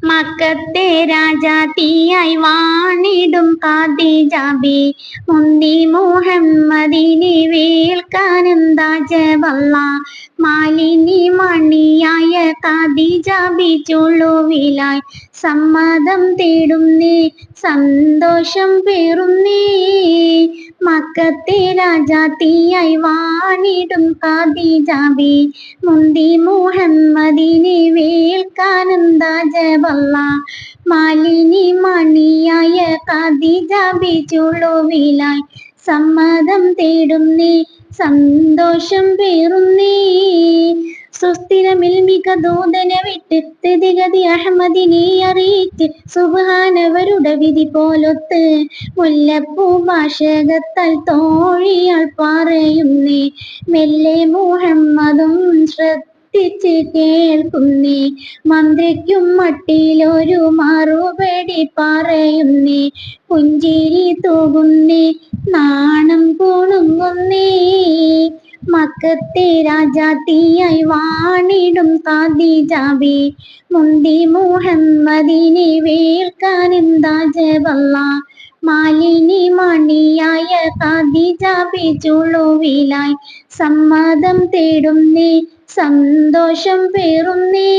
മക്കത്തെ രാജാത്തിയായി വാണിടും ഖദീജബി മുന്തി മുഹമ്മദിനെ വേൽക്കാനെന്താ ജബല്ല മാലിനി മണിയായ ഖദീജബി ചുളുവിലായി സമ്മതം തേടുന്നേ സന്തോഷം പേറുന്നേ മക്കത്തെ രാജാത്തിയായി വാണിടും ഖദീജബി മുന്തി മുഹമ്മദിനെ വേൽക്കാനെന്താ ജബല്ല മാലിനി മണിയായ ഖദീജബി ചുളുവിലായി സമ്മതം തേടുന്നേ സന്തോഷം പേറുന്നേ സുസ്ഥിരമിൽ മിക ദൂതനെ വിട്ട് സ്ഥിതിഗതി അഹമ്മദിനെ അറിയിച്ച് സുബ്ഹാനവരുടെ വിധി പോലൊത്ത് മുല്ലപ്പൂ ഭാഷകത്താൽ തോഴിയാൾ പറയുന്നേ മെല്ലെ മുഹമ്മദും ശ്രദ്ധിച്ച് കേൾക്കുന്നേ മന്ത്രിക്കും മട്ടിലൊരു മറുപടി പറയുന്നേ പുഞ്ചിരി തൂകുന്നേ നാണം കുണുങ്ങുന്നേ മക്കത്തെ രാജാത്തിയായി വാണിടും ഖദീജബി മുന്തി മുഹമ്മദിനെ വേൽക്കാനെന്താ ജബല്ല മാലിനി മണിയായ ഖദീജബി ചുളുവിലായി സമ്മതം തേടുന്നേ സന്തോഷം പേറുന്നേ